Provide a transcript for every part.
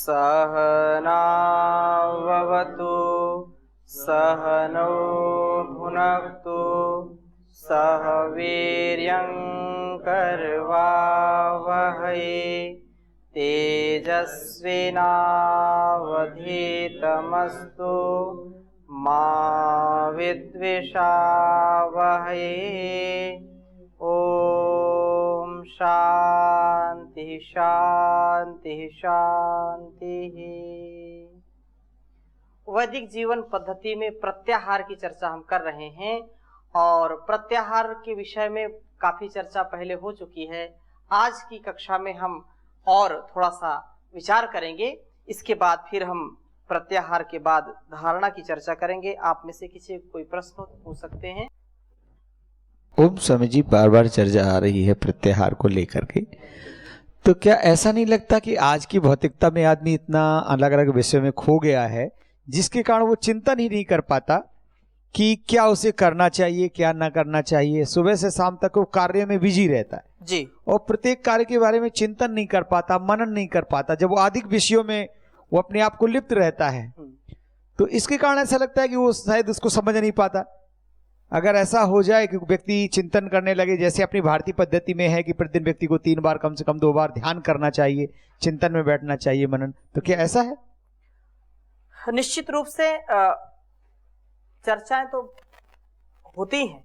सहनाववतु सहनौ भुनक्तु सह वीर्यं करवावहै तेजस्विनावधीतमस्तु मा विद्विषावहै। ओम शांति शांति शांति। वैदिक जीवन पद्धति में प्रत्याहार की चर्चा हम कर रहे हैं और प्रत्याहार के विषय में काफी चर्चा पहले हो चुकी है। आज की कक्षा में हम और थोड़ा सा विचार करेंगे। इसके बाद फिर हम प्रत्याहार के बाद धारणा की चर्चा करेंगे। आप में से किसी कोई प्रश्न पूछ सकते हैं। ओम स्वामी जी, बार बार चर्चा आ रही है प्रत्याहार को लेकर के, तो क्या ऐसा नहीं लगता कि आज की भौतिकता में आदमी इतना अलग अलग विषय में खो गया है जिसके कारण वो चिंतन ही नहीं कर पाता कि क्या उसे करना चाहिए क्या ना करना चाहिए। सुबह से शाम तक वो कार्य में बिजी रहता है जी, और प्रत्येक कार्य के बारे में चिंतन नहीं कर पाता, मनन नहीं कर पाता। जब वो अधिक विषयों में वो अपने आप को लिप्त रहता है तो इसके कारण ऐसा लगता है कि वो शायद उसको समझ नहीं पाता। अगर ऐसा हो जाए कि व्यक्ति चिंतन करने लगे, जैसे अपनी भारतीय पद्धति में है कि प्रतिदिन व्यक्ति को 3 बार कम से कम 2 बार ध्यान करना चाहिए, चिंतन में बैठना चाहिए, मनन, तो क्या ऐसा है? निश्चित रूप से चर्चाएं तो होती हैं,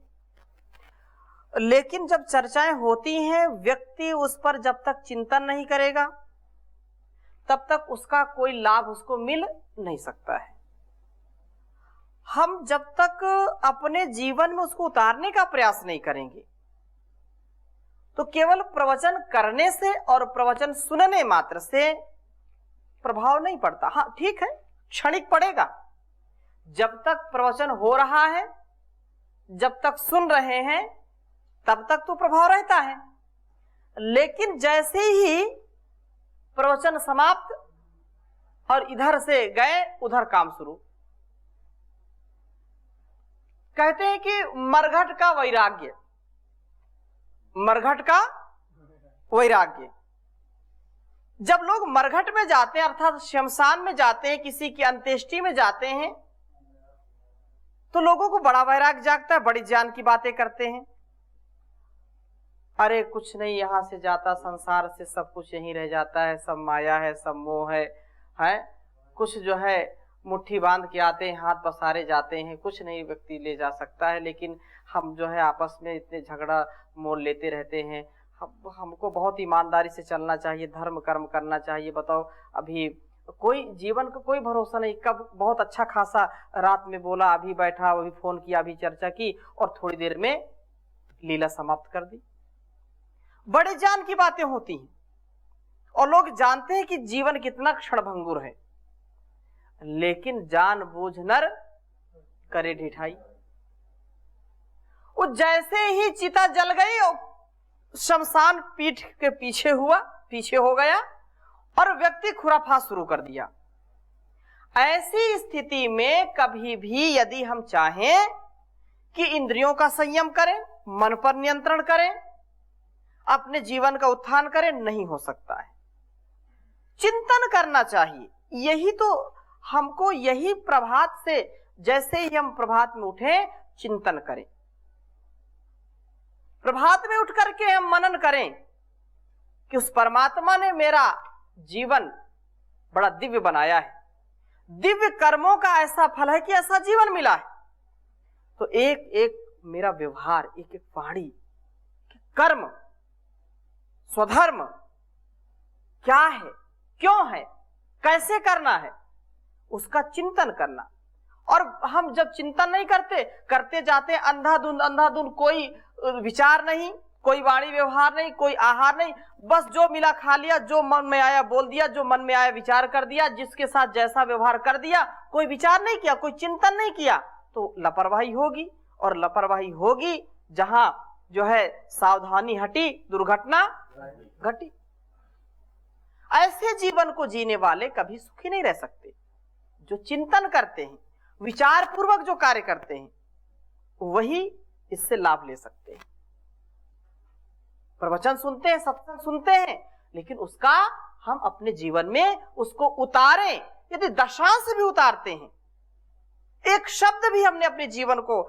लेकिन जब चर्चाएं होती हैं व्यक्ति उस पर जब तक चिंतन नहीं करेगा तब तक उसका कोई लाभ उसको मिल नहीं सकता है। हम जब तक अपने जीवन में उसको उतारने का प्रयास नहीं करेंगे तो केवल प्रवचन करने से और प्रवचन सुनने मात्र से प्रभाव नहीं पड़ता। हाँ ठीक है, क्षणिक पड़ेगा। जब तक प्रवचन हो रहा है, जब तक सुन रहे हैं, तब तक तो प्रभाव रहता है। लेकिन जैसे ही प्रवचन समाप्त और इधर से गए उधर काम शुरू। कहते हैं कि मरघट का वैराग्य, मरघट का वैराग्य। जब लोग मरघट में जाते हैं अर्थात शमशान में जाते हैं, किसी की अंत्येष्टि में जाते हैं, तो लोगों को बड़ा वैराग्य जागता है, बड़ी ज्ञान की बातें करते हैं। अरे कुछ नहीं, यहां से जाता संसार से सब कुछ यहीं रह जाता है, सब माया है, सब मोह है, कुछ जो है मुट्ठी बांध के आते हैं, हाथ पसारे जाते हैं, कुछ नहीं व्यक्ति ले जा सकता है। लेकिन हम जो है आपस में इतने झगड़ा मोल लेते रहते हैं। हमको बहुत ईमानदारी से चलना चाहिए, धर्म कर्म करना चाहिए। बताओ अभी कोई जीवन का कोई भरोसा नहीं, कब बहुत अच्छा खासा रात में बोला, अभी बैठा, अभी फोन किया, अभी चर्चा की और थोड़ी देर में लीला समाप्त कर दी। बड़े जान की बातें होती हैं और लोग जानते हैं कि जीवन कितना क्षणभंगुर है, लेकिन जानबूझ नर करे ढिठाई। वो जैसे ही चिता जल गई शमशान पीठ के पीछे हो गया और व्यक्ति खुराफा शुरू कर दिया। ऐसी स्थिति में कभी भी यदि हम चाहें कि इंद्रियों का संयम करें, मन पर नियंत्रण करें, अपने जीवन का उत्थान करें, नहीं हो सकता है। चिंतन करना चाहिए। यही तो हमको, यही प्रभात से जैसे ही हम प्रभात में उठे चिंतन करें, प्रभात में उठ करके हम मनन करें कि उस परमात्मा ने मेरा जीवन बड़ा दिव्य बनाया है, दिव्य कर्मों का ऐसा फल है कि ऐसा जीवन मिला है। तो एक एक मेरा व्यवहार, एक एक वाणी, कर्म, स्वधर्म क्या है, क्यों है, कैसे करना है, उसका चिंतन करना। और हम जब चिंतन नहीं करते जाते अंधाधुंध, कोई विचार नहीं, कोई वाणी व्यवहार नहीं, कोई आहार नहीं, बस जो मिला खा लिया, जो मन में आया बोल दिया, जो मन में आया विचार कर दिया, जिसके साथ जैसा व्यवहार कर दिया, कोई विचार नहीं किया, कोई चिंतन नहीं किया, तो लापरवाही होगी। और लापरवाही होगी जहां जो है सावधानी हटी, दुर्घटना घटी। ऐसे जीवन को जीने वाले कभी सुखी नहीं रह सकते। जो चिंतन करते हैं, विचार पूर्वक जो कार्य करते हैं, वही इससे लाभ ले सकते हैं। प्रवचन सुनते हैं, सत्संग सुनते हैं, लेकिन उसका हम अपने जीवन में उसको उतारें। यदि दशांश भी उतारते हैं, एक शब्द भी हमने अपने जीवन को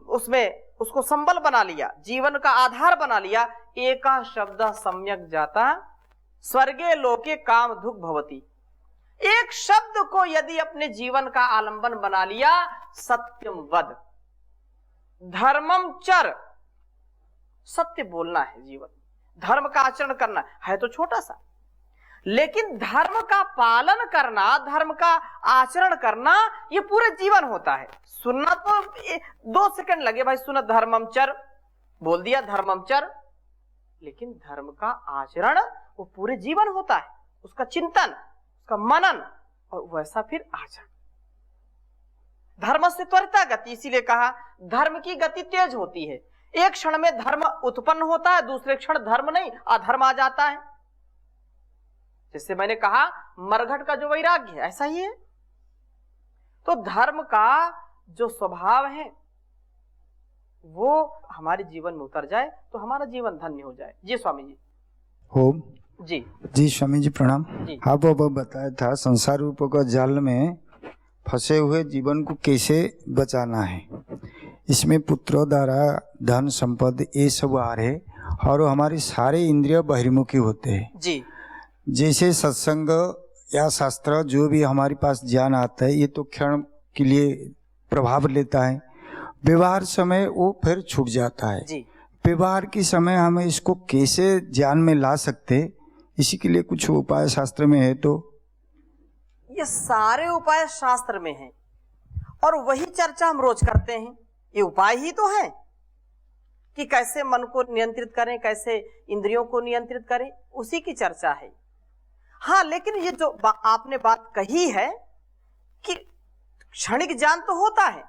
उसमें उसको संबल बना लिया, जीवन का आधार बना लिया, एका शब्द सम्यक जाता स्वर्गे लोके काम दुख भवती। एक शब्द को यदि अपने जीवन का आलंबन बना लिया, सत्यम वद, धर्मम चर, सत्य बोलना है, जीवन धर्म का आचरण करना है तो छोटा सा, लेकिन धर्म का पालन करना, धर्म का आचरण करना, ये पूरे जीवन होता है। सुनना तो 2 सेकंड लगे भाई, सुना धर्मम चर, बोल दिया धर्मम चर, लेकिन धर्म का आचरण वो पूरे जीवन होता है, उसका चिंतन, उसका मनन, और वैसा फिर आचरण। धर्म से त्वरिता गति, इसीलिए कहा धर्म की गति तेज होती है। एक क्षण में धर्म उत्पन्न होता है, दूसरे क्षण धर्म नहीं अधर्म आ जाता है। जैसे मैंने कहा मरघट का जो वैराग्य है, ऐसा ही है। तो धर्म का जो स्वभाव है वो हमारे जीवन में उतर जाए तो हमारा जीवन धन्य हो जाए। जी स्वामी जी। ओम जी जी स्वामी जी प्रणाम। जी। आप अब बताया था संसार रूप का जाल में फंसे हुए जीवन को कैसे बचाना है। इसमें पुत्र द्वारा धन संपद ये सब आ रहे और हमारे सारे इंद्रिय बहिर्मुखी होते हैं। जी। जैसे सत्संग या शास्त्र जो भी हमारे पास ज्ञान आता है ये तो क्षण के लिए प्रभाव लेता है, व्यवहार समय वो फिर छूट जाता है। जी। व्यवहार के समय हमें इसको कैसे ज्ञान में ला सकते, इसी के लिए कुछ उपाय शास्त्र में है? तो ये सारे उपाय शास्त्र में हैं और वही चर्चा हम रोज करते हैं। ये उपाय ही तो है कि कैसे मन को नियंत्रित करें, कैसे इंद्रियों को नियंत्रित करें, उसी की चर्चा है। हाँ, लेकिन ये जो आपने बात कही है कि क्षणिक ज्ञान तो होता है,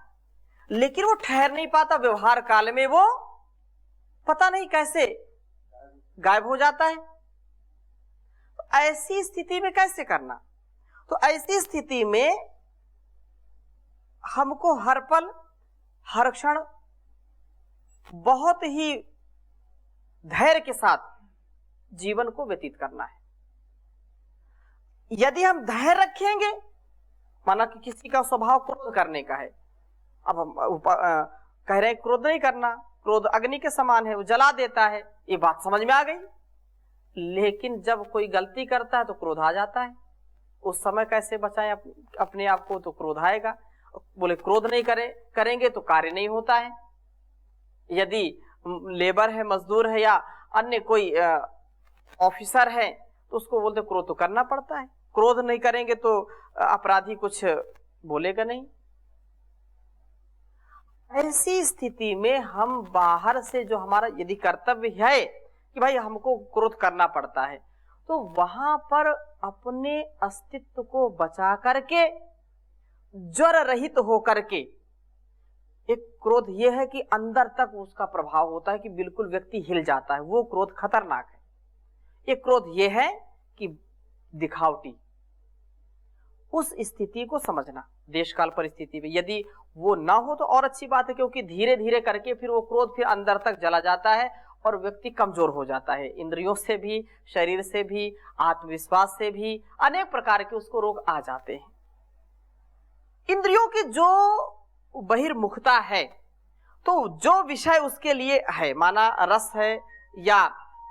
लेकिन वो ठहर नहीं पाता, व्यवहार काल में वो पता नहीं कैसे गायब हो जाता है। तो ऐसी स्थिति में कैसे करना? तो ऐसी स्थिति में हमको हर पल हर क्षण बहुत ही धैर्य के साथ जीवन को व्यतीत करना है। यदि हम धैर्य रखेंगे, माना कि किसी का स्वभाव क्रोध करने का है, अब हम कह रहे हैं क्रोध नहीं करना, क्रोध अग्नि के समान है, वो जला देता है, ये बात समझ में आ गई। लेकिन जब कोई गलती करता है तो क्रोध आ जाता है, उस समय कैसे बचाएं अपने आप को? तो क्रोध आएगा। बोले क्रोध नहीं करेंगे तो कार्य नहीं होता है। यदि लेबर है, मजदूर है या अन्य कोई ऑफिसर है तो उसको बोलते क्रोध तो करना पड़ता है। क्रोध नहीं करेंगे तो अपराधी कुछ बोलेगा नहीं। ऐसी स्थिति में हम बाहर से जो हमारा यदि कर्तव्य है कि भाई हमको क्रोध करना पड़ता है, तो वहां पर अपने अस्तित्व को बचा करके, ज्वर रहित होकर के, एक क्रोध यह है कि अंदर तक उसका प्रभाव होता है कि बिल्कुल व्यक्ति हिल जाता है, वो क्रोध खतरनाक है। एक क्रोध यह है कि दिखावटी, उस स्थिति को समझना देश काल परिस्थिति में। यदि वो ना हो तो और अच्छी बात है, क्योंकि धीरे धीरे करके फिर वो क्रोध फिर अंदर तक जला जाता है और व्यक्ति कमजोर हो जाता है, इंद्रियों से भी, शरीर से भी, आत्मविश्वास से भी, अनेक प्रकार के उसको रोग आ जाते हैं। इंद्रियों की जो बहिर्मुखता है, तो जो विषय उसके लिए है, माना रस है या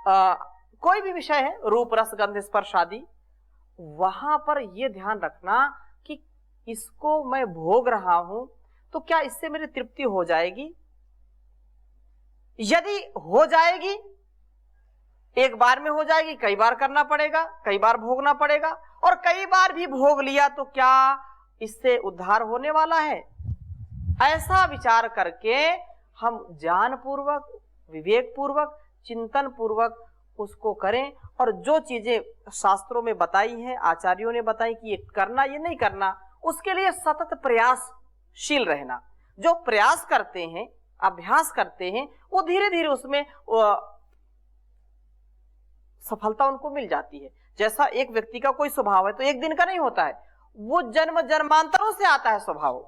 कोई भी विषय है, रूप रस गंध स्पर्श आदि, वहां पर यह ध्यान रखना कि इसको मैं भोग रहा हूं तो क्या इससे मेरी तृप्ति हो जाएगी? यदि हो जाएगी, एक बार में हो जाएगी, कई बार करना पड़ेगा, कई बार भोगना पड़ेगा, और कई बार भी भोग लिया तो क्या इससे उद्धार होने वाला है? ऐसा विचार करके हम ज्ञान पूर्वक, विवेक पूर्वक, चिंतन पूर्वक उसको करें। और जो चीजें शास्त्रों में बताई हैं, आचार्यों ने बताई कि ये करना, ये नहीं करना, उसके लिए सतत प्रयासशील रहना। जो प्रयास करते हैं, अभ्यास करते हैं, वो धीरे धीरे उसमें सफलता उनको मिल जाती है। जैसा एक व्यक्ति का कोई स्वभाव है तो एक दिन का नहीं होता है, वो जन्म जन्मांतरों से आता है स्वभाव।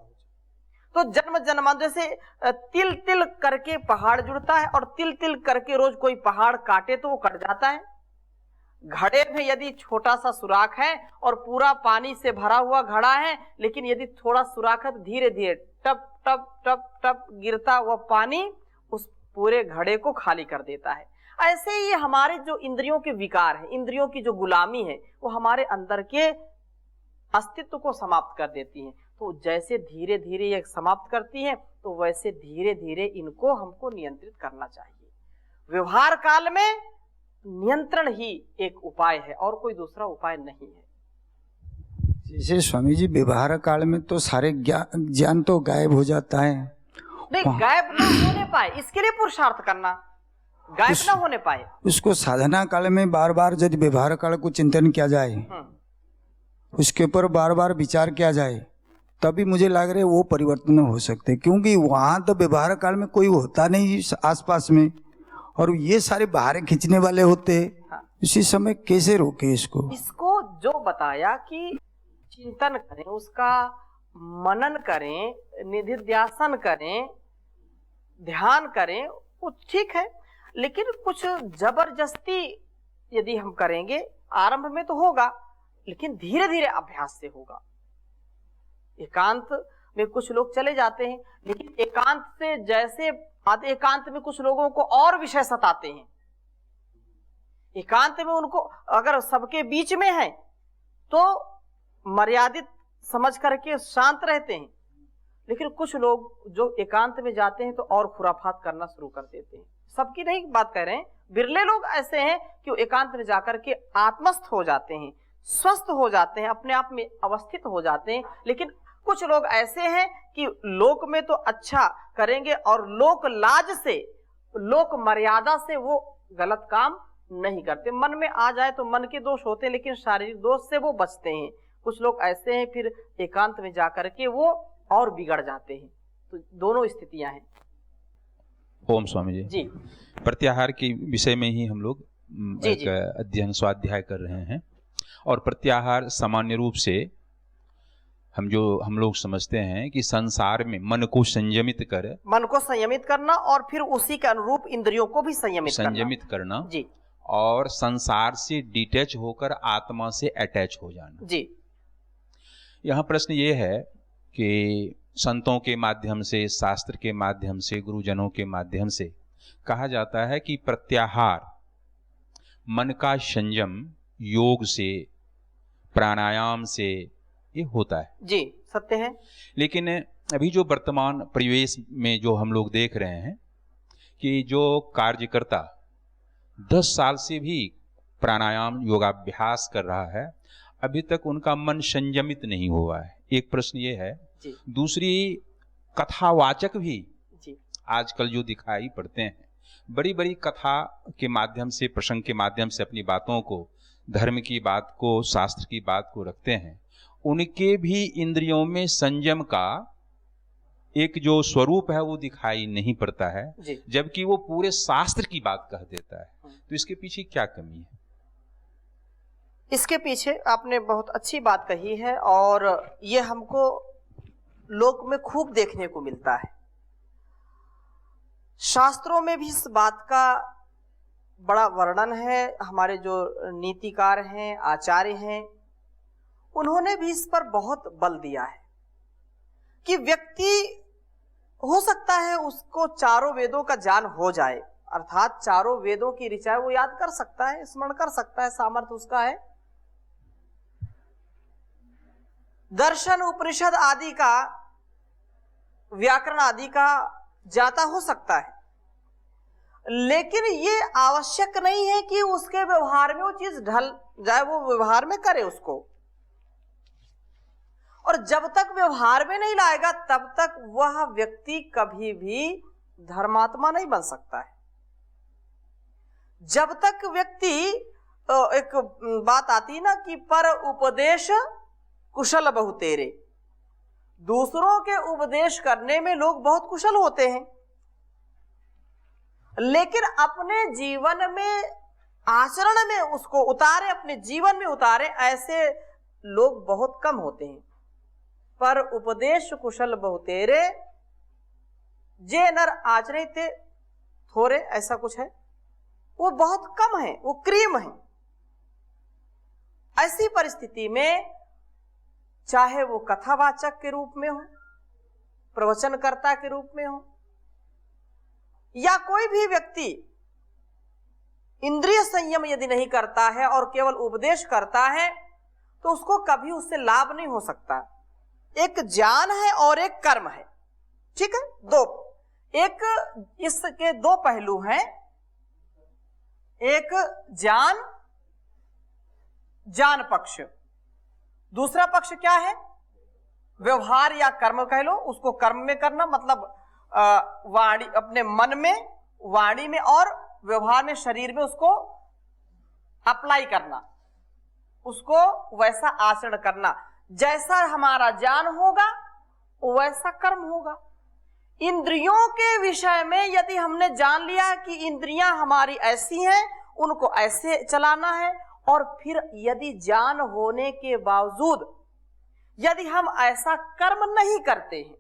तो जन्म जन्मांतर से तिल तिल करके पहाड़ जुड़ता है, और तिल तिल करके रोज कोई पहाड़ काटे तो वो कट जाता है। घड़े में यदि छोटा सा सुराख है और पूरा पानी से भरा हुआ घड़ा है, लेकिन यदि थोड़ा सुराख है तो धीरे धीरे टप टप टप टप गिरता हुआ पानी उस पूरे घड़े को खाली कर देता है। ऐसे ही हमारे जो इंद्रियों के विकार है, इंद्रियों की जो गुलामी है, वो हमारे अंदर के अस्तित्व को समाप्त कर देती है। तो जैसे धीरे धीरे ये समाप्त करती है, तो वैसे धीरे धीरे इनको हमको नियंत्रित करना चाहिए। व्यवहार काल में नियंत्रण ही एक उपाय है और कोई दूसरा उपाय नहीं है। जैसे स्वामी जी व्यवहार काल में तो सारे ज्ञान तो गायब हो जाता है। नहीं, गायब ना होने पाए इसके लिए पुरुषार्थ करना, गायब ना होने पाए उसको साधना काल में बार बार यदि व्यवहार काल को चिंतन किया जाए, उसके ऊपर बार बार विचार किया जाए, तभी मुझे लग रहा है वो परिवर्तन हो सकते। क्योंकि वहां तो व्यवहार काल में कोई होता नहीं आसपास में, और ये सारे बाहर खींचने वाले होते। इसी समय कैसे रोके इसको? इसको जो बताया कि चिंतन करें, उसका मनन करें, निधिध्यासन करें, ध्यान करें, वो ठीक है। लेकिन कुछ जबरदस्ती यदि हम करेंगे, आरंभ में तो होगा, लेकिन धीरे धीरे अभ्यास से होगा। एकांत में कुछ लोग चले जाते हैं, लेकिन एकांत से जैसे एकांत में कुछ लोगों को और विषय सताते हैं। एकांत में उनको अगर सबके बीच में है तो मर्यादित समझ करके शांत रहते हैं, लेकिन कुछ लोग जो एकांत में जाते हैं तो और खुराफात करना शुरू कर देते हैं। सबकी नहीं बात कह रहे हैं, बिरले लोग ऐसे हैं कि वो एकांत में जाकर के आत्मस्थ हो जाते हैं, स्वस्थ हो जाते हैं, अपने आप में अवस्थित हो जाते हैं। लेकिन कुछ लोग ऐसे हैं कि लोक में तो अच्छा करेंगे और लोक लाज से, लोक मर्यादा से वो गलत काम नहीं करते। मन में आ जाए तो मन के दोष होते हैं, लेकिन शारीरिक दोष से वो बचते हैं। कुछ लोग ऐसे हैं फिर एकांत में जाकर के वो और बिगड़ जाते हैं। तो दोनों स्थितियां हैं। ओम स्वामी जी। जी, प्रत्याहार के विषय में ही हम लोग एक अध्ययन स्वाध्याय कर रहे हैं। और प्रत्याहार सामान्य रूप से हम लोग समझते हैं कि संसार में मन को संयमित करना और फिर उसी के अनुरूप इंद्रियों को भी संयमित करना जी, और संसार से डिटैच होकर आत्मा से अटैच हो जाना जी। यहाँ प्रश्न ये है कि संतों के माध्यम से, शास्त्र के माध्यम से, गुरुजनों के माध्यम से कहा जाता है कि प्रत्याहार मन का संयम योग से, प्राणायाम से ये होता है। जी, सत्य है। लेकिन अभी जो वर्तमान परिवेश में जो हम लोग देख रहे हैं कि जो कार्यकर्ता 10 साल से भी प्राणायाम योगाभ्यास कर रहा है, अभी तक उनका मन संयमित नहीं हुआ है। एक प्रश्न ये है। दूसरी, कथावाचक भी आजकल जो दिखाई पड़ते हैं, बड़ी बड़ी कथा के माध्यम से, प्रसंग के माध्यम से अपनी बातों को, धर्म की बात को, शास्त्र की बात को रखते हैं, उनके भी इंद्रियों में संयम का एक जो स्वरूप है वो दिखाई नहीं पड़ता है, जबकि वो पूरे शास्त्र की बात कह देता है। तो इसके पीछे क्या कमी है? इसके पीछे आपने बहुत अच्छी बात कही है और ये हमको लोक में खूब देखने को मिलता है। शास्त्रों में भी इस बात का बड़ा वर्णन है। हमारे जो नीतिकार हैं, आचार्य हैं, उन्होंने भी इस पर बहुत बल दिया है कि व्यक्ति हो सकता है उसको चारों वेदों का ज्ञान हो जाए, अर्थात चारों वेदों की ऋचाएं वो याद कर सकता है, स्मरण कर सकता है, सामर्थ्य उसका है। दर्शन, उपनिषद आदि का, व्याकरण आदि का ज्ञाता हो सकता है, लेकिन ये आवश्यक नहीं है कि उसके व्यवहार में वो चीज ढल जाए, वो व्यवहार में करे उसको। और जब तक व्यवहार में नहीं लाएगा तब तक वह व्यक्ति कभी भी धर्मात्मा नहीं बन सकता है। जब तक व्यक्ति, एक बात आती ना कि पर उपदेश कुशल बहुतेरे, दूसरों के उपदेश करने में लोग बहुत कुशल होते हैं, लेकिन अपने जीवन में, आचरण में उसको उतारे, अपने जीवन में उतारे, ऐसे लोग बहुत कम होते हैं। पर उपदेश कुशल बहुतेरे, जे नर आचरे ते थोरे, ऐसा कुछ है, वो बहुत कम है, वो क्रीम है। ऐसी परिस्थिति में चाहे वो कथावाचक के रूप में हो, प्रवचनकर्ता के रूप में हो, या कोई भी व्यक्ति इंद्रिय संयम यदि नहीं करता है और केवल उपदेश करता है तो उसको कभी उससे लाभ नहीं हो सकता। एक ज्ञान है और एक कर्म है, ठीक है, दो, एक इसके दो पहलू हैं, एक ज्ञान पक्ष, दूसरा पक्ष क्या है, व्यवहार या कर्म कह लो, उसको कर्म में करना, मतलब वाणी, अपने मन में, वाणी में और व्यवहार में, शरीर में उसको अप्लाई करना, उसको वैसा आचरण करना। जैसा हमारा ज्ञान होगा वैसा कर्म होगा। इंद्रियों के विषय में यदि हमने जान लिया कि इंद्रियां हमारी ऐसी हैं, उनको ऐसे चलाना है, और फिर यदि ज्ञान होने के बावजूद यदि हम ऐसा कर्म नहीं करते हैं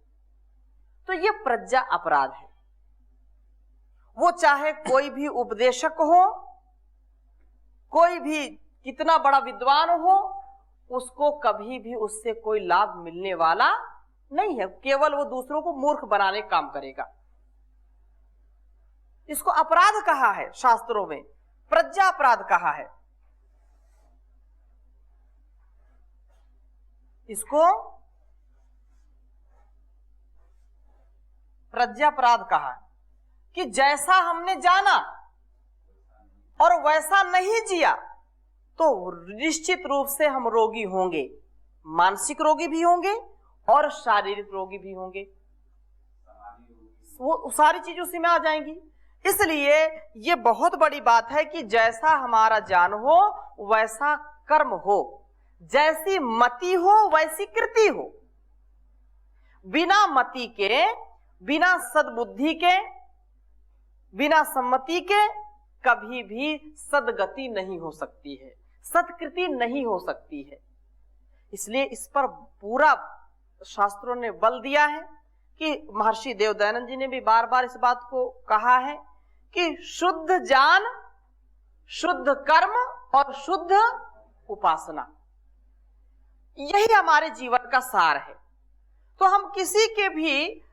तो ये प्रज्ञा अपराध है। वो चाहे कोई भी उपदेशक हो, कोई भी कितना बड़ा विद्वान हो, उसको कभी भी उससे कोई लाभ मिलने वाला नहीं है, केवल वो दूसरों को मूर्ख बनाने का काम करेगा। इसको अपराध कहा है शास्त्रों में, प्रज्ञा अपराध कहा है इसको, प्रज्ञा अपराध कहा कि जैसा हमने जाना और वैसा नहीं जिया तो निश्चित रूप से हम रोगी होंगे, मानसिक रोगी भी होंगे और शारीरिक रोगी भी होंगे, वो सारी चीज उसी में आ जाएंगी। इसलिए ये बहुत बड़ी बात है कि जैसा हमारा ज्ञान हो वैसा कर्म हो, जैसी मति हो वैसी कृति हो। बिना मति के, बिना सद्बुद्धि के, बिना सम्मति के कभी भी सदगति नहीं हो सकती है, सत्कृति नहीं हो सकती है। इसलिए इस पर पूरा शास्त्रों ने बल दिया है कि महर्षि देवदयानंद जी ने भी बार बार इस बात को कहा है कि शुद्ध ज्ञान, शुद्ध कर्म और शुद्ध उपासना, यही हमारे जीवन का सार है। तो हम किसी के भी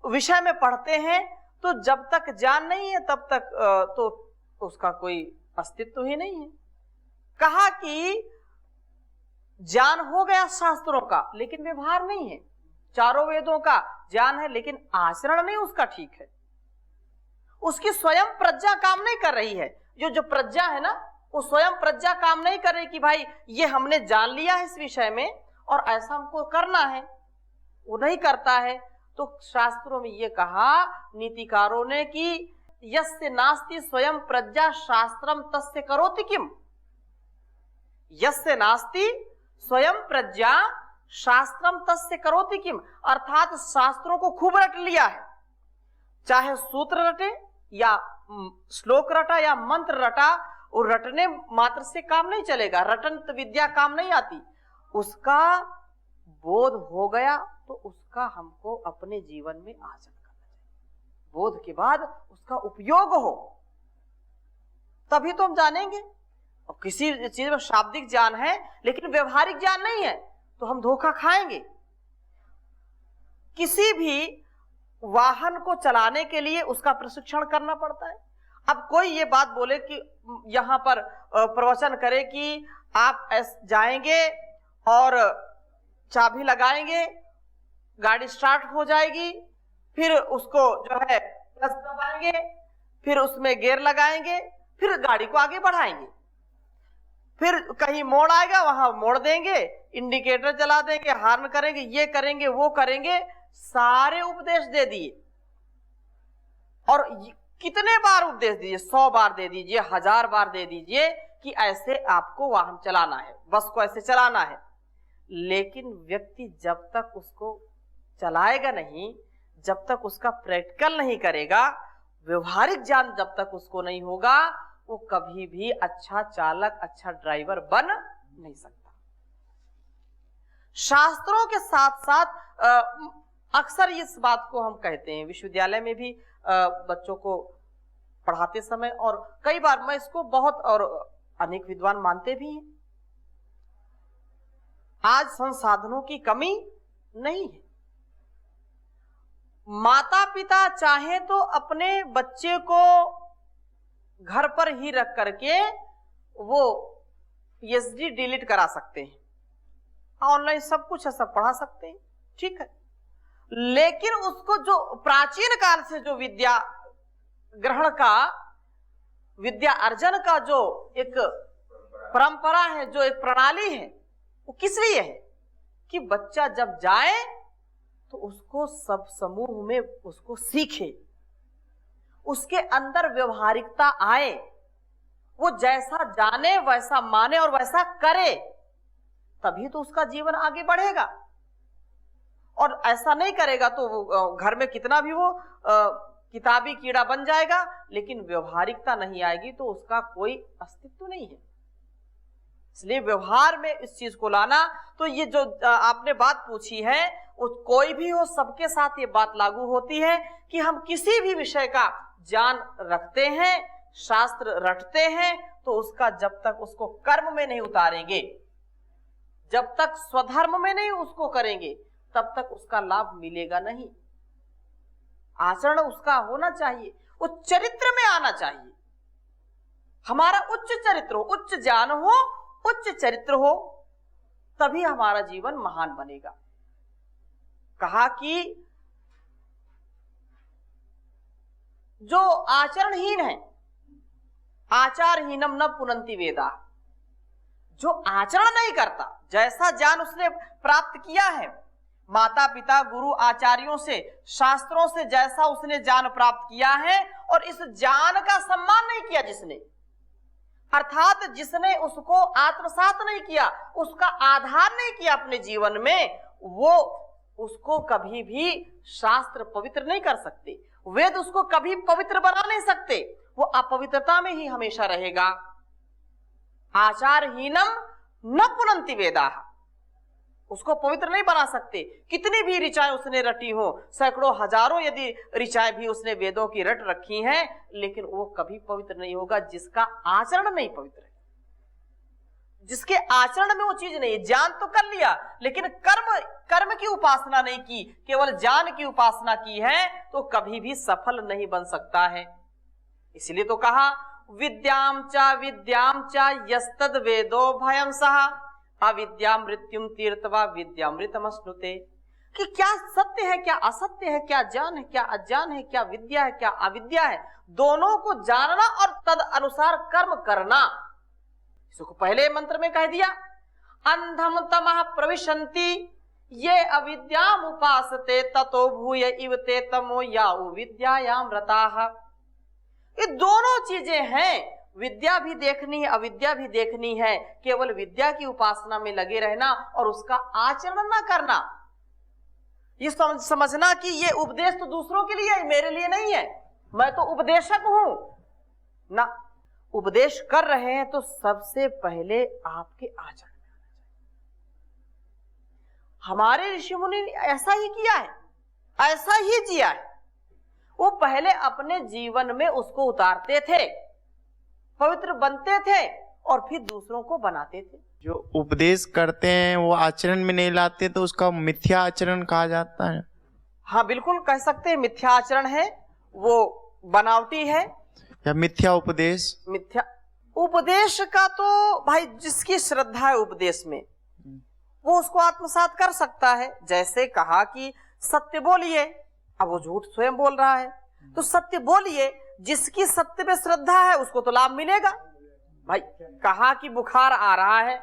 विषय में पढ़ते हैं तो जब तक ज्ञान नहीं है तब तक तो उसका कोई अस्तित्व ही नहीं है। कहा कि ज्ञान हो गया शास्त्रों का लेकिन व्यवहार नहीं है, चारों वेदों का ज्ञान है लेकिन आचरण नहीं उसका ठीक है, उसकी स्वयं प्रज्ञा काम नहीं कर रही है। जो प्रज्ञा है ना, वो स्वयं प्रज्ञा काम नहीं कर रही कि भाई ये हमने जान लिया है इस विषय में और ऐसा हमको करना है, वो नहीं करता है। तो शास्त्रों में ये कहा नीतिकारों ने कि यस्य नास्ति स्वयं प्रज्ञा शास्त्रम तस्य करोति किम, यस्य नास्ति स्वयं प्रज्ञा शास्त्रम तस्य करोति किम, अर्थात शास्त्रों को खूब रट लिया है, चाहे सूत्र रटे या श्लोक रटा या मंत्र रटा, और रटने मात्र से काम नहीं चलेगा, रटन विद्या काम नहीं आती, उसका बोध हो गया तो उसका हमको अपने जीवन में आचरण करना चाहिए। बोध के बाद उसका उपयोग हो तभी तो हम जानेंगे। और किसी चीज में शाब्दिक ज्ञान है लेकिन व्यवहारिक ज्ञान नहीं है तो हम धोखा खाएंगे। किसी भी वाहन को चलाने के लिए उसका प्रशिक्षण करना पड़ता है। अब कोई ये बात बोले कि यहां पर प्रवचन करे कि आप जाएंगे और चाबी लगाएंगे, गाड़ी स्टार्ट हो जाएगी, फिर उसको जो है क्लच दबाएंगे, फिर उसमें गियर लगाएंगे, फिर गाड़ी को आगे बढ़ाएंगे, फिर कहीं मोड़ आएगा वहां मोड़ देंगे, इंडिकेटर जला देंगे, हार्न करेंगे, ये करेंगे वो करेंगे, सारे उपदेश दे दिए। और कितने बार उपदेश दीजिए, 100 बार दे दीजिए, 1000 बार दे दीजिए कि ऐसे आपको वाहन चलाना है, बस को ऐसे चलाना है, लेकिन व्यक्ति जब तक उसको चलाएगा नहीं, जब तक उसका प्रैक्टिकल नहीं करेगा, व्यवहारिक ज्ञान जब तक उसको नहीं होगा, वो कभी भी अच्छा चालक, अच्छा ड्राइवर बन नहीं सकता। शास्त्रों के साथ साथ अक्सर इस बात को हम कहते हैं, विश्वविद्यालय में भी बच्चों को पढ़ाते समय, और कई बार मैं इसको बहुत और अनेक विद्वान मानते भी हैं। आज संसाधनों की कमी नहीं है। माता पिता चाहे तो अपने बच्चे को घर पर ही रख करके वो पीएचडी डिलीट करा सकते हैं, ऑनलाइन सब कुछ है, सब पढ़ा सकते हैं, ठीक है। लेकिन उसको जो प्राचीन काल से जो विद्या ग्रहण का, विद्या अर्जन का जो एक परंपरा है, जो एक प्रणाली है, वो किस लिए है कि बच्चा जब जाए तो उसको सब समूह में उसको सीखे, उसके अंदर व्यवहारिकता आए, वो जैसा जाने वैसा माने और वैसा करे, तभी तो उसका जीवन आगे बढ़ेगा। और ऐसा नहीं करेगा तो घर में कितना भी वो किताबी कीड़ा बन जाएगा, लेकिन व्यवहारिकता नहीं आएगी तो उसका कोई अस्तित्व नहीं है। इसलिए व्यवहार में इस चीज को लाना, तो ये जो आपने बात पूछी है, वो कोई भी हो सबके साथ ये बात लागू होती है कि हम किसी भी विषय का ज्ञान रखते हैं, शास्त्र रटते हैं, तो उसका जब तक उसको कर्म में नहीं उतारेंगे, जब तक स्वधर्म में नहीं उसको करेंगे, तब तक उसका लाभ मिलेगा नहीं। आचरण उसका होना चाहिए, वो चरित्र में आना चाहिए। हमारा उच्च चरित्र हो, उच्च ज्ञान हो, उच्च चरित्र हो, तभी हमारा जीवन महान बनेगा। कहा कि जो आचरणहीन है, आचारहीनम न पुनंति वेदा, जो आचरण नहीं करता, जैसा ज्ञान उसने प्राप्त किया है माता पिता गुरु आचार्यों से, शास्त्रों से, जैसा उसने ज्ञान प्राप्त किया है और इस ज्ञान का सम्मान नहीं किया जिसने, अर्थात जिसने उसको आत्मसात नहीं किया, उसका आधार नहीं किया अपने जीवन में, वो उसको कभी भी शास्त्र पवित्र नहीं कर सकते, वेद उसको कभी पवित्र बना नहीं सकते, वो अपवित्रता में ही हमेशा रहेगा। आचारहीनम न पुनंति वेदा, उसको पवित्र नहीं बना सकते। कितनी भी ऋचाएं उसने रटी हो, सैकड़ों हजारों यदि ऋचाएं भी उसने वेदों की रट रखी हैं, लेकिन वो कभी पवित्र नहीं होगा जिसका आचरण नहीं पवित्र है, जिसके आचरण में वो चीज नहीं है। ज्ञान तो कर लिया लेकिन कर्म की उपासना नहीं की, केवल ज्ञान की उपासना की है, तो कभी भी सफल नहीं बन सकता है। इसलिए तो कहा विद्याम च यस्तद वेदो भयं सहा अविद्या मृत्युम तीर्थवा विद्यामृतमश्नुते, कि क्या सत्य है क्या असत्य है, क्या ज्ञान है क्या अज्ञान है, क्या विद्या है क्या अविद्या है, दोनों को जानना और तद अनुसार कर्म करना। इसको पहले मंत्र में कह दिया, अंधम तमः प्रविशन्ति ये अविद्याम उपासते ततो भूय इव ते तमो याउ विद्यायाम रताः। ये दोनों चीजें हैं, विद्या भी देखनी है, अविद्या भी देखनी है। केवल विद्या की उपासना में लगे रहना और उसका आचरण ना करना, ये समझना कि ये उपदेश तो दूसरों के लिए है, मेरे लिए नहीं है, मैं तो उपदेशक हूं ना। उपदेश कर रहे हैं तो सबसे पहले आपके आचरण में आना चाहिए। हमारे ऋषि मुनि ने ऐसा ही किया है, ऐसा ही जिया है। वो पहले अपने जीवन में उसको उतारते थे, पवित्र बनते थे और फिर दूसरों को बनाते थे। जो उपदेश करते हैं वो आचरण में नहीं लाते तो उसका मिथ्या आचरण कहा जाता है। हाँ बिल्कुल कह सकते हैं, मिथ्या आचरण है, वो बनावटी है या मिथ्या उपदेश। मिथ्या उपदेश का तो भाई जिसकी श्रद्धा है उपदेश में, वो उसको आत्मसात कर सकता है। जैसे कहा कि सत्य बोलिए, अब वो झूठ स्वयं बोल रहा है, तो सत्य बोलिए, जिसकी सत्य पे श्रद्धा है उसको तो लाभ मिलेगा। भाई कहा कि बुखार आ रहा है,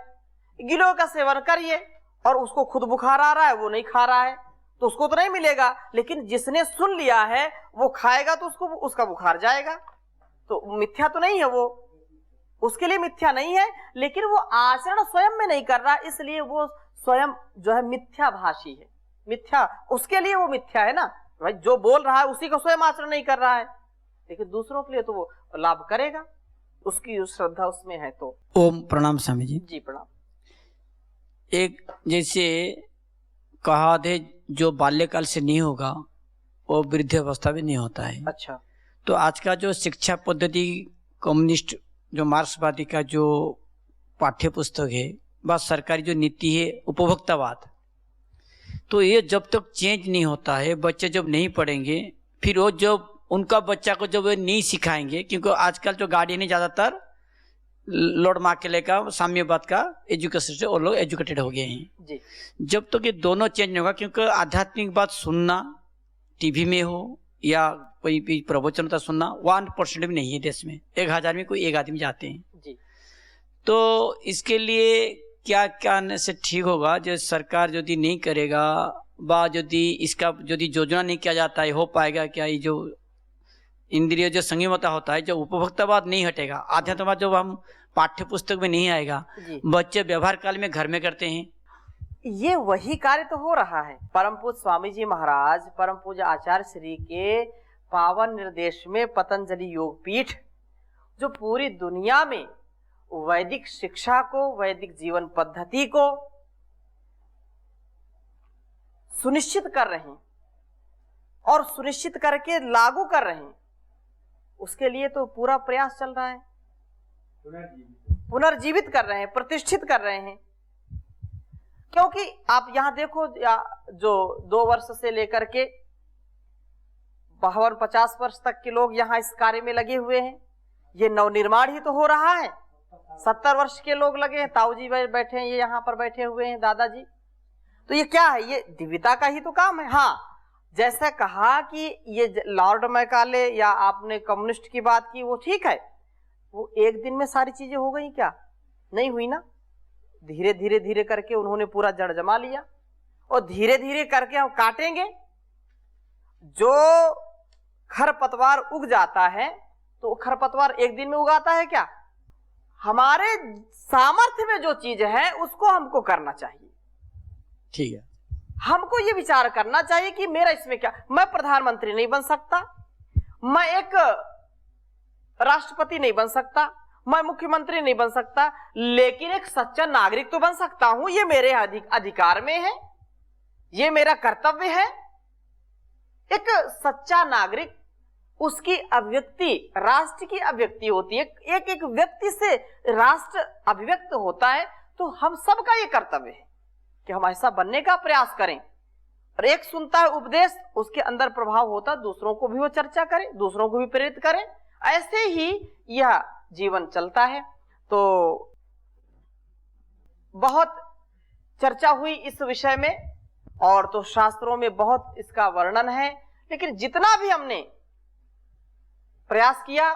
गिलों का सेवन करिए, और उसको खुद बुखार आ रहा है, वो नहीं खा रहा है, तो उसको तो नहीं मिलेगा। लेकिन जिसने सुन लिया है वो खाएगा तो उसको उसका बुखार जाएगा, तो मिथ्या तो नहीं है, वो उसके लिए मिथ्या नहीं है। लेकिन वो आचरण स्वयं में नहीं कर रहा, इसलिए वो स्वयं जो है मिथ्याभाषी है, मिथ्या उसके लिए वो मिथ्या है ना। भाई जो बोल रहा है उसी का स्वयं आचरण नहीं कर रहा है, लेकिन दूसरों के लिए तो वो लाभ करेगा, उसकी श्रद्धा उसमें है। तो ओम प्रणाम स्वामी जी। जी प्रणाम। एक जैसे कहा थे जो बाल्यकाल से नहीं होगा वो वृद्धावस्था में नहीं होता है। अच्छा। तो आज का जो शिक्षा पद्धति कम्युनिस्ट जो मार्क्सवादी का जो पाठ्य पुस्तक है, वह सरकारी जो नीति है उपभोक्तावाद, तो ये जब तक चेंज नहीं होता है, बच्चे जब नहीं पढ़ेंगे, फिर वो जब उनका बच्चा को जब नहीं सिखाएंगे, क्योंकि आजकल जो गार्डियन है ज़्यादातर लॉर्ड मार्केले का साम्यवाद का एजुकेशन से वो लोग एजुकेटेड हो गए हैं। जी जब तक ये दोनों चेंज नहीं होगा, क्योंकि आध्यात्मिक बात सुनना टीवी में हो या कोई भी प्रवचन होता सुनना 1% भी नहीं है देश में, 1000 में कोई एक आदमी जाते हैं। जी तो इसके लिए क्या क्या करने से ठीक होगा, जो सरकार यदि नहीं करेगा व यदि इसका यदि योजना नहीं किया जाता है, हो पाएगा क्या? ये जो इंद्रिय जो संयमता होता है, जो उपभोक्तावाद नहीं हटेगा, आध्यात्मवाद जब हम पाठ्य पुस्तक में नहीं आएगा, जी बच्चे व्यवहार काल में घर में करते हैं। ये वही कार्य तो हो रहा है। परम पूज्य स्वामी जी महाराज, परम पूज्य आचार्य श्री के पावन निर्देश में पतंजलि योगपीठ जो पूरी दुनिया में वैदिक शिक्षा को, वैदिक जीवन पद्धति को सुनिश्चित कर रहे हैं और सुनिश्चित करके लागू कर रहे हैं, उसके लिए तो पूरा प्रयास चल रहा है, पुनर्जीवित कर रहे हैं, प्रतिष्ठित कर रहे हैं। क्योंकि आप यहां देखो, जो 2 वर्ष से लेकर के 52-50 वर्ष तक के लोग यहां इस कार्य में लगे हुए हैं। ये नवनिर्माण ही तो हो रहा है। 70 वर्ष के लोग लगे हैं, ताऊ जी बैठे हैं, ये यहाँ पर बैठे हुए हैं, दादाजी। तो ये क्या है? ये दिव्यता का ही तो काम है। हाँ, जैसा कहा कि ये लॉर्ड मैकाले या आपने कम्युनिस्ट की बात की, वो ठीक है, वो एक दिन में सारी चीजें हो गई क्या? नहीं हुई ना। धीरे धीरे धीरे करके उन्होंने पूरा जड़ जमा लिया और धीरे धीरे करके हम काटेंगे। जो खरपतवार उग जाता है तो खरपतवार एक दिन में उगाता है क्या? हमारे सामर्थ्य में जो चीज है उसको हमको करना चाहिए। ठीक है, हमको ये विचार करना चाहिए कि मेरा इसमें क्या। मैं प्रधानमंत्री नहीं बन सकता, मैं एक राष्ट्रपति नहीं बन सकता, मैं मुख्यमंत्री नहीं बन सकता, लेकिन एक सच्चा नागरिक तो बन सकता हूं। ये मेरे अधिकार में है, ये मेरा कर्तव्य है। एक सच्चा नागरिक, उसकी अभिव्यक्ति राष्ट्र की अभिव्यक्ति होती है। एक एक व्यक्ति से राष्ट्र अभिव्यक्त होता है। तो हम सबका ये कर्तव्य है कि हम ऐसा बनने का प्रयास करें। और एक सुनता है उपदेश, उसके अंदर प्रभाव होता है, दूसरों को भी वो चर्चा करे, दूसरों को भी प्रेरित करें। ऐसे ही यह जीवन चलता है। तो बहुत चर्चा हुई इस विषय में और तो शास्त्रों में बहुत इसका वर्णन है, लेकिन जितना भी हमने प्रयास किया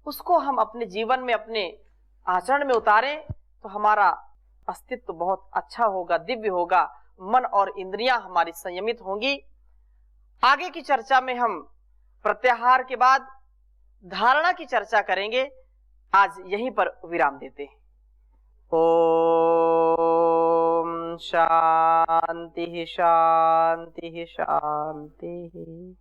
उसको हम अपने जीवन में, अपने आचरण में उतारें तो हमारा अस्तित्व बहुत अच्छा होगा, दिव्य होगा। मन और इंद्रियां हमारी संयमित होंगी। आगे की चर्चा में हम प्रत्याहार के बाद धारणा की चर्चा करेंगे। आज यहीं पर विराम देते हैं। ओम शांति शांति शांति।